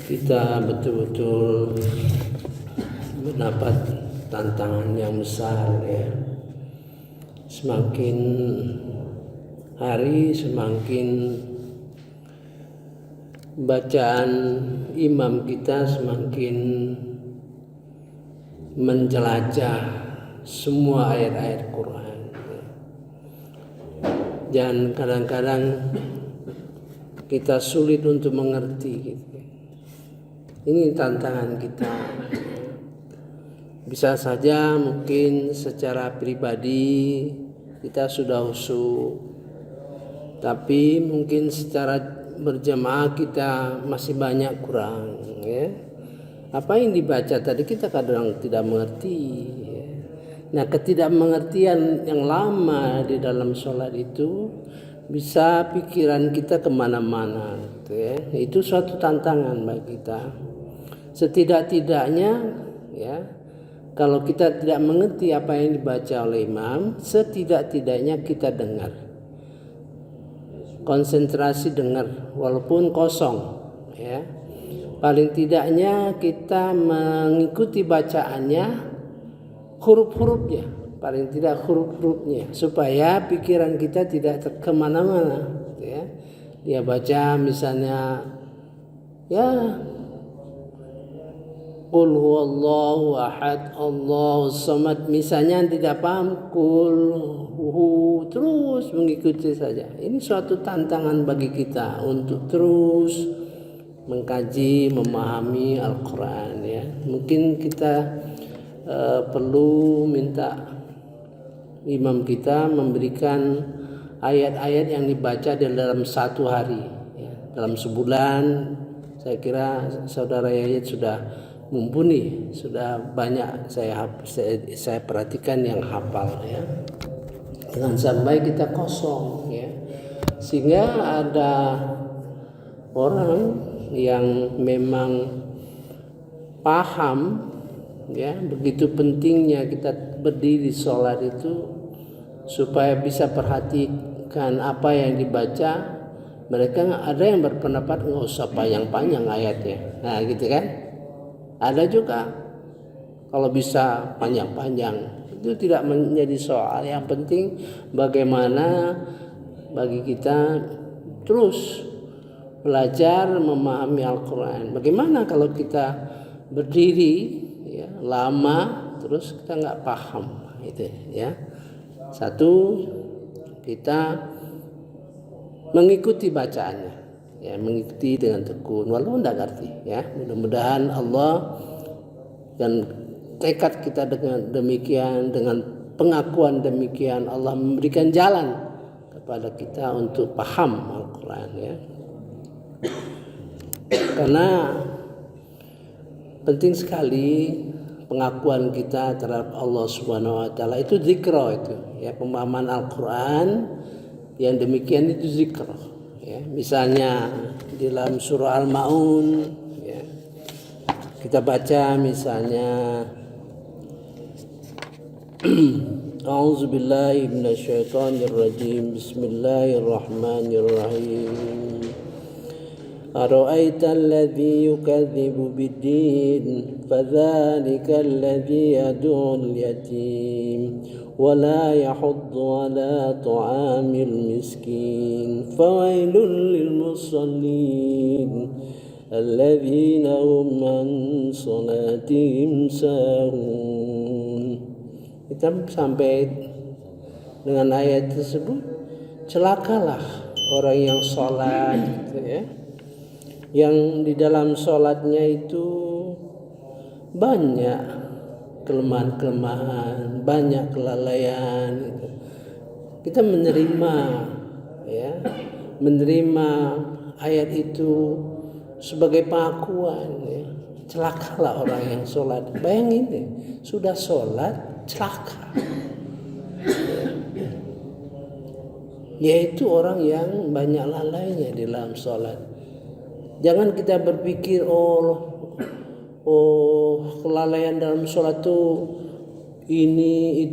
kita betul-betul mendapat tantangan yang besar ya. Semakin hari semakin bacaan imam kita semakin menjelajah semua ayat-ayat Quran. Dan kadang-kadang kita sulit untuk mengerti gitu. Ini tantangan kita. Bisa saja mungkin secara pribadi kita sudah khusyuk, tapi mungkin secara berjamaah kita masih banyak kurang ya. Apa yang dibaca tadi kita kadang tidak mengerti ya. Nah, ketidakmengertian yang lama di dalam sholat itu bisa pikiran kita kemana-mana gitu ya. Itu suatu tantangan bagi kita. Setidak-tidaknya ya, kalau kita tidak mengerti apa yang dibaca oleh imam, setidak-tidaknya kita dengar, konsentrasi dengar walaupun kosong ya. Paling tidaknya kita mengikuti bacaannya, huruf-hurufnya, paling tidak huruf-hurufnya, supaya pikiran kita tidak kemana-mana ya. Dia baca misalnya ya, Qul huwallahu ahad Allahu samad, misalnya tidak paham Qul hu, terus mengikuti saja. Ini suatu tantangan bagi kita untuk terus mengkaji, memahami Al-Quran ya. Mungkin kita perlu minta imam kita memberikan ayat-ayat yang dibaca dalam satu hari ya. Dalam sebulan saya kira saudara Yayat sudah mumpuni, sudah banyak saya perhatikan yang hafal ya. Jangan sampai kita kosong ya, sehingga ada orang yang memang paham ya begitu pentingnya kita berdiri sholat itu, supaya bisa perhatikan apa yang dibaca. Mereka ada yang berpendapat nggak usah panjang-panjang ayatnya, nah gitu kan. Ada juga kalau bisa panjang-panjang, itu tidak menjadi soal. Yang penting bagaimana bagi kita terus belajar memahami Al-Quran. Bagaimana kalau kita berdiri ya, lama terus kita nggak paham itu ya. Satu, kita mengikuti bacaannya ya, mengikuti dengan tekun walaupun tidak ngerti ya. Mudah-mudahan Allah dan tekad kita dengan demikian, dengan pengakuan demikian, Allah memberikan jalan kepada kita untuk paham Al-Quran ya. Karena penting sekali pengakuan kita terhadap Allah Subhanahu wa taala itu zikra itu ya, pemahaman Al-Quran yang demikian itu zikra ya. Misalnya di dalam surah Al-Maun ya, kita baca misalnya A'udzubillahi minasyaitonirrajim, Bismillahirrahmanirrahim. Ara'aita alladhi yukadzibu bid-din fadzalika alladhi yad'ul yatim wa la yahuddu ala ta'amil miskin fawailul lil musallin alladhina hum an salatihim sahun. Kita sampai dengan ayat tersebut, celakalah orang yang sholat gitu ya, yang di dalam sholatnya itu banyak kelemahan-kelemahan, banyak kelalaian gitu. Kita menerima ya, menerima ayat itu sebagai pengakuan ya. Celakalah orang yang sholat. Bayangin deh, sudah sholat celaka ya. Yaitu orang yang banyak lalainya di dalam sholat. Jangan kita berpikir kelalaian dalam sholat itu ini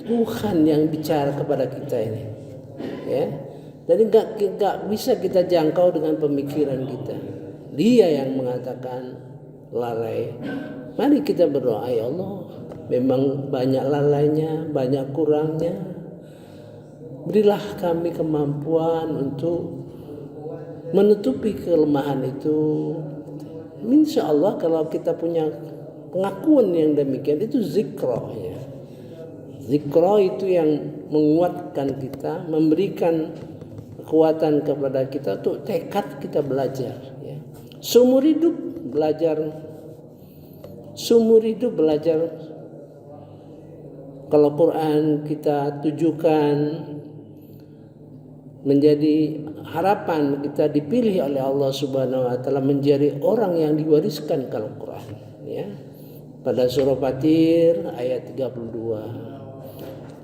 Tuhan yang bicara kepada kita ini ya. Jadi nggak bisa kita jangkau dengan pemikiran kita. Dia yang mengatakan lalai. Mari kita berdoa, ya Allah, memang banyak lalainya, banyak kurangnya. Berilah kami kemampuan untuk menutupi kelemahan itu. Insya Allah kalau kita punya pengakuan yang demikian, itu zikra ya. Zikra itu yang menguatkan kita, memberikan kekuatan kepada kita untuk tekad kita belajar ya. Seumur hidup belajar. Kalau Quran kita tujukan menjadi harapan kita dipilih oleh Allah Subhanahu wa taala menjadi orang yang diwariskan Al-Quran ya. Pada surah Fatir ayat 32.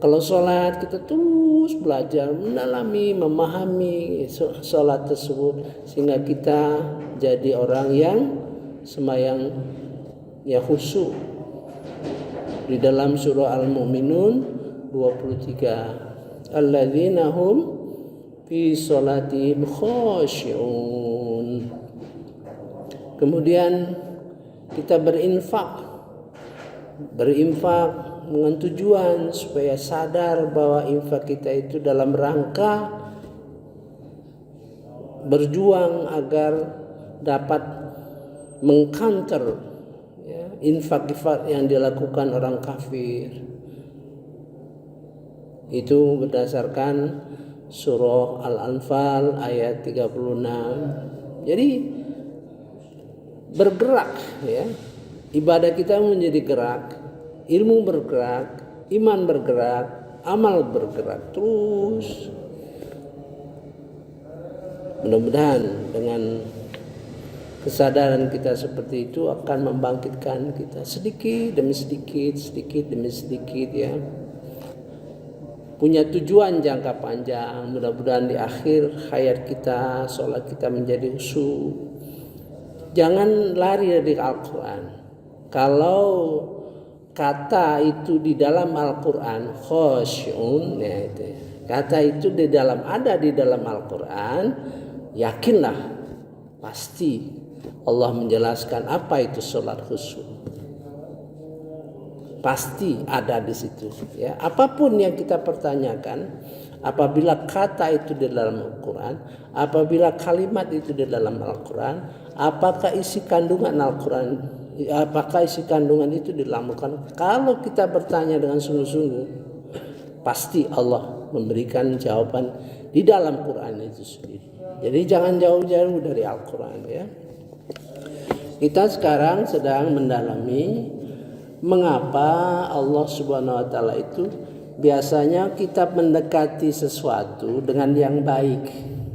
Kalau sholat kita terus belajar, mendalami, memahami sholat tersebut sehingga kita jadi orang yang sembahyang ya khusyuk. Di dalam surah Al-Mu'minun 23, alladzina hum fi sholatihim khashi'un. Kemudian kita berinfak dengan tujuan supaya sadar bahwa infak kita itu dalam rangka berjuang agar dapat mengcounter ya, infak yang dilakukan orang kafir. Itu berdasarkan surah Al-Anfal ayat 36. Jadi bergerak ya. Ibadah kita menjadi gerak, ilmu bergerak, iman bergerak, amal bergerak terus. Mudah-mudahan dengan kesadaran kita seperti itu akan membangkitkan kita sedikit demi sedikit ya. Punya tujuan jangka panjang. Mudah-mudahan di akhir hayat kita, sholat kita menjadi khusyuk. Jangan lari dari Al-Quran. Kalau kata itu di dalam Al-Quran khasyi'un ya itu. Kata itu ada di dalam Al-Quran, yakinlah pasti Allah menjelaskan apa itu sholat khusyuk. Pasti ada di situ ya. Apapun yang kita pertanyakan, apabila kata itu di dalam Al-Quran, apabila kalimat itu di dalam Al-Quran, apakah isi kandungan Al-Quran, apakah isi kandungan itu dilakukan? Kalau kita bertanya dengan sungguh-sungguh, pasti Allah memberikan jawaban di dalam Quran itu sendiri. Jadi jangan jauh-jauh dari Al-Quran ya. Kita sekarang sedang mendalami mengapa Allah Subhanahu wa taala itu biasanya kita mendekati sesuatu dengan yang baik,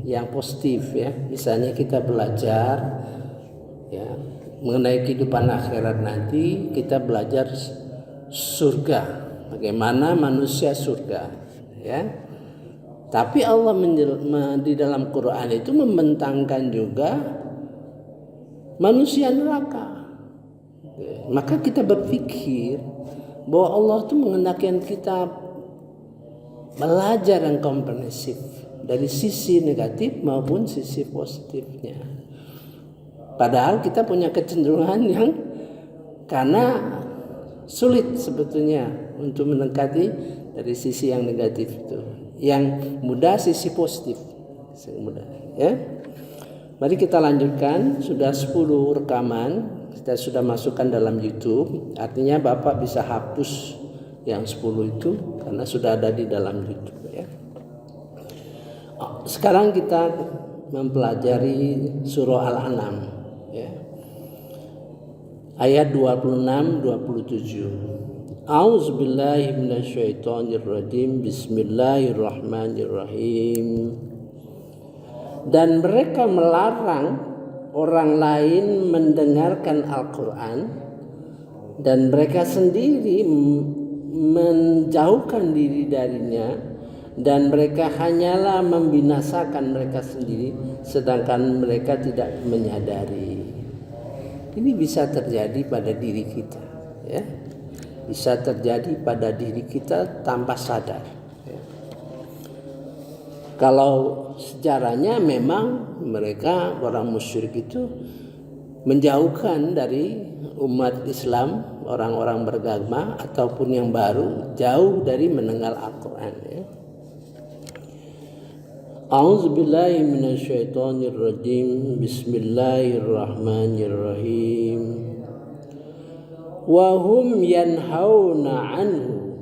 yang positif ya. Misalnya kita belajar ya mengenai kehidupan akhirat nanti, kita belajar surga, bagaimana manusia surga ya. Tapi Allah di dalam Quran itu membentangkan juga manusia neraka. Maka kita berpikir bahwa Allah itu mengenakan kita belajar yang komprehensif dari sisi negatif maupun sisi positifnya. Padahal kita punya kecenderungan yang karena sulit sebetulnya untuk mendekati dari sisi yang negatif itu. Yang mudah sisi positif. Mudah, ya. Mari kita lanjutkan, sudah 10 rekaman kita sudah masukkan dalam YouTube. Artinya Bapak bisa hapus yang 10 itu karena sudah ada di dalam YouTube ya. Sekarang kita mempelajari surah Al-An'am ya. Ayat 26-27. A'udzubillahi minasyaitonirrajim. Bismillahirrahmanirrahim. Dan mereka melarang orang lain mendengarkan Al-Quran, dan mereka sendiri menjauhkan diri darinya, dan mereka hanyalah membinasakan mereka sendiri sedangkan mereka tidak menyadari. Ini bisa terjadi pada diri kita ya. Bisa terjadi pada diri kita tanpa sadar ya. Kalau sejarahnya memang mereka orang musyrik itu menjauhkan dari umat Islam, orang-orang beragama ataupun yang baru, jauh dari mendengar Al-Quran ya. A'udzubillahi minasyaitonirrajim. Bismillahirrahmanirrahim. Wa hum yanhauna anhu,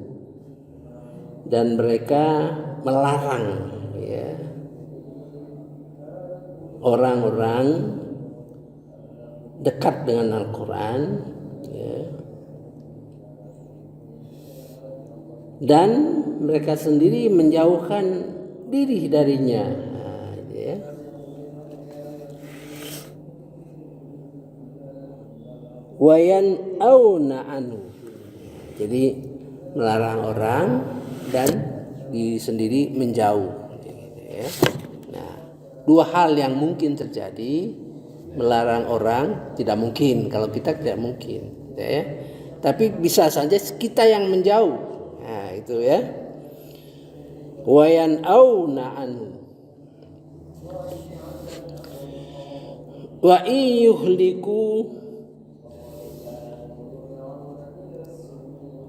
dan mereka melarang ya orang-orang dekat dengan Al-Quran ya. Dan mereka sendiri menjauhkan diri darinya ya. Wayan auna anu, jadi melarang orang dan diri sendiri menjauh ya. Nah, dua hal yang mungkin terjadi. Melarang orang tidak mungkin, kalau kita tidak mungkin ya. Tapi bisa saja kita yang menjauh. Nah, itu ya. Wayan auna anhu wa yuhliku,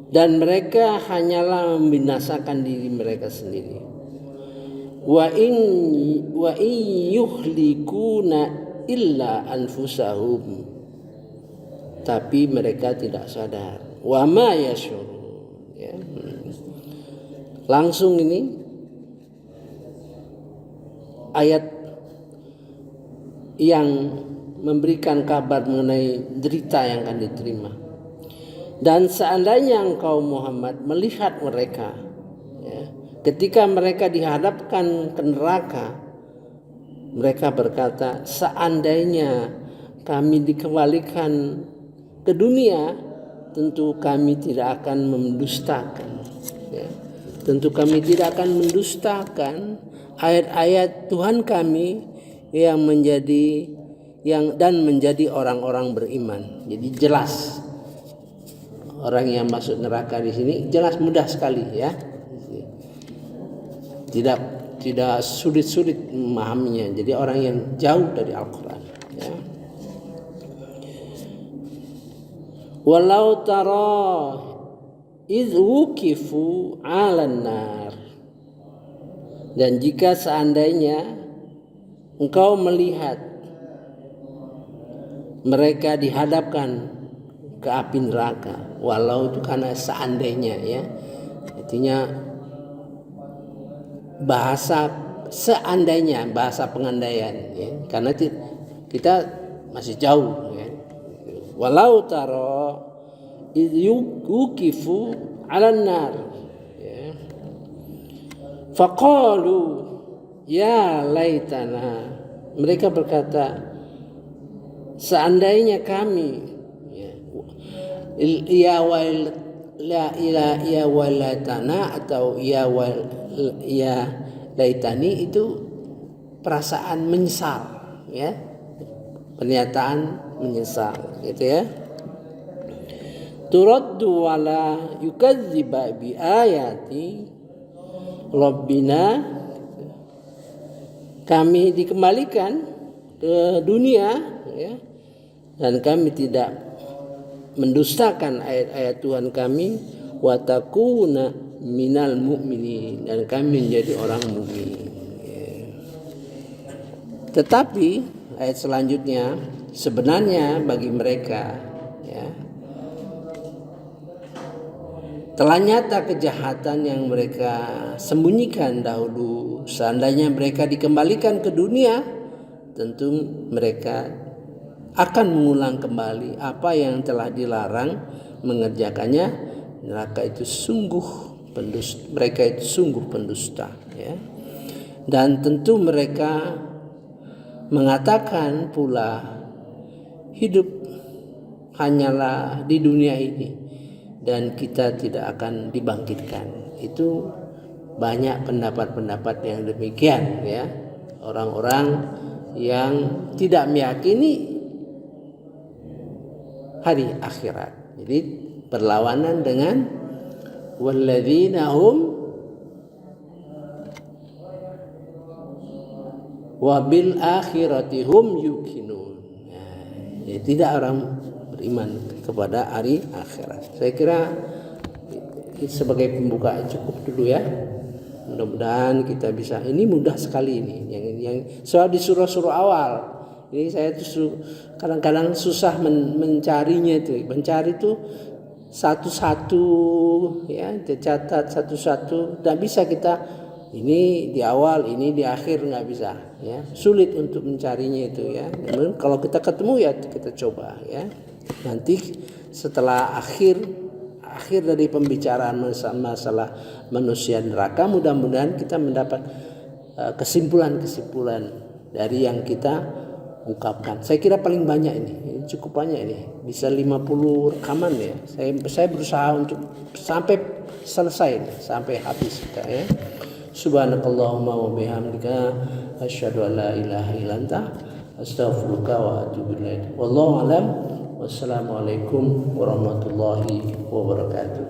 dan mereka hanyalah membinasakan diri mereka sendiri. Wa yuhlikuna illa anfusahum, tapi mereka tidak sadar. Wa ma yashurun ya. Langsung ini ayat yang memberikan kabar mengenai derita yang akan diterima. Dan seandainya engkau Muhammad melihat mereka ya, ketika mereka dihadapkan ke neraka, mereka berkata, seandainya kami dikembalikan ke dunia, tentu kami tidak akan mendustakan ya. Tentu kami tidak akan mendustakan ayat-ayat Tuhan kami yang menjadi orang-orang beriman. Jadi jelas orang yang masuk neraka di sini jelas, mudah sekali ya. Tidak sulit-sulit memahaminya. Jadi orang yang jauh dari Al-Quran ya. Walau tara idh wukifu 'alan nar, dan jika seandainya engkau melihat mereka dihadapkan ke api neraka. Walau itu karena seandainya ya, artinya bahasa seandainya, bahasa pengandaian ya, karena kita masih jauh ya. Walau tara yuqifu 'alan nar ya. Faqalu ya laitana, mereka berkata, seandainya kami ya wailatana atau ya laitani, itu perasaan menyesal ya, pernyataan menyesal gitu ya. Turaddu wala yukadziba bi ayati rabbina, kami dikembalikan ke dunia ya, dan kami tidak mendustakan ayat-ayat Tuhan kami, wa takuna minal mu'minin, dan kami menjadi orang mukmin ya. Tetapi ayat selanjutnya, sebenarnya bagi mereka ya, telah nyata kejahatan yang mereka sembunyikan dahulu. Seandainya mereka dikembalikan ke dunia, tentu mereka akan mengulang kembali apa yang telah dilarang mengerjakannya. Neraka itu sungguh pendusta, mereka itu sungguh pendusta ya. Dan tentu mereka mengatakan pula, hidup hanyalah di dunia ini dan kita tidak akan dibangkitkan. Itu banyak pendapat-pendapat yang demikian ya, orang-orang yang tidak meyakini hari akhirat. Jadi berlawanan dengan walladzina hum wa bil akhirati hum yuqinun. Ya, tidak orang beriman kepada hari akhirat. Saya kira sebagai pembuka cukup dulu ya. Mudah-mudahan kita bisa. Ini mudah sekali ini. Yang soal di surah-surah awal. Ini saya tuh kadang-kadang susah mencarinya itu. Mencari itu satu-satu ya, dicatat satu-satu. Tidak bisa kita ini di awal, ini di akhir, nggak bisa ya. Sulit untuk mencarinya itu ya. Namun kalau kita ketemu ya kita coba ya. Nanti setelah akhir dari pembicaraan masalah manusia neraka, mudah-mudahan kita mendapat kesimpulan-kesimpulan dari yang kita ungkapkan. Saya kira paling banyak ini cukup banyak ini, bisa 50 rekaman ya. Saya berusaha untuk sampai selesai, sampai habis kita ya. Subhanakallahumma wa bihamdika asyhadu an la ilaha illa anta astaghfiruka wa atubu ilaik. Wallahu a'lam. Wassalamualaikum warahmatullahi wabarakatuh.